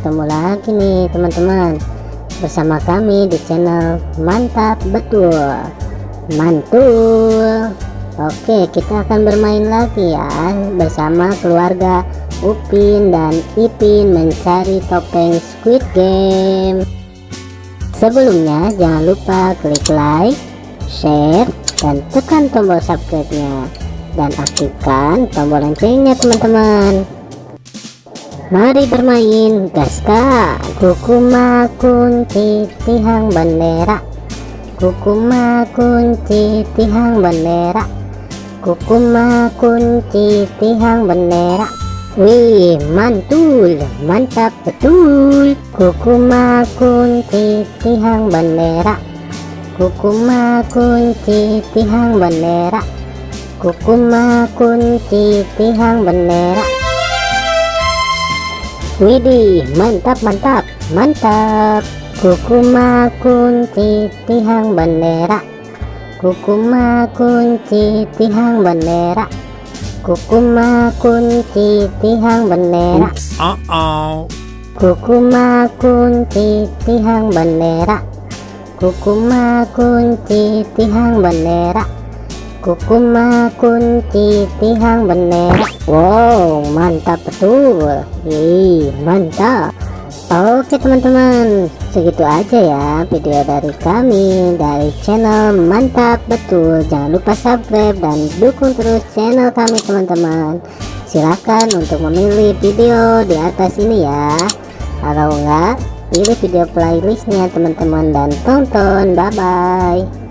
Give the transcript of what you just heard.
ketemu lagi nih teman-teman bersama kami di channel Mantap Betul Mantul. Oke, kita akan bermain lagi ya bersama keluarga Upin dan Ipin mencari topeng Squid Game. Sebelumnya jangan lupa klik like, share, dan tekan tombol subscribe-nya dan aktifkan tombol loncengnya teman-teman. Mari bermain, gaska. Kukuma kunci tihang bendera, kukuma kunci tihang bendera, kukuma kunci tihang bendera. Wih, mantul, mantap betul. Kukuma kunci tihang bendera, kukuma kunci tihang bendera, kukuma kunci tihang bendera. Widih, mantap mantap mantap. Kukuma kunci tihang bendera, kukuma kunci tihang bendera, kukuma kunci tihang bendera. Kukuma kunci tihang bendera, kukuma kunci tihang bendera, kukuma kunci tihang bendera. Wow, mantap betul. Mantap. Oke teman-teman, segitu aja ya video dari kami dari channel Mantap Betul. Jangan lupa subscribe dan dukung terus channel kami teman-teman. Silahkan untuk memilih video di atas ini ya. Kalau enggak, pilih video playlistnya teman-teman dan tonton. Bye bye.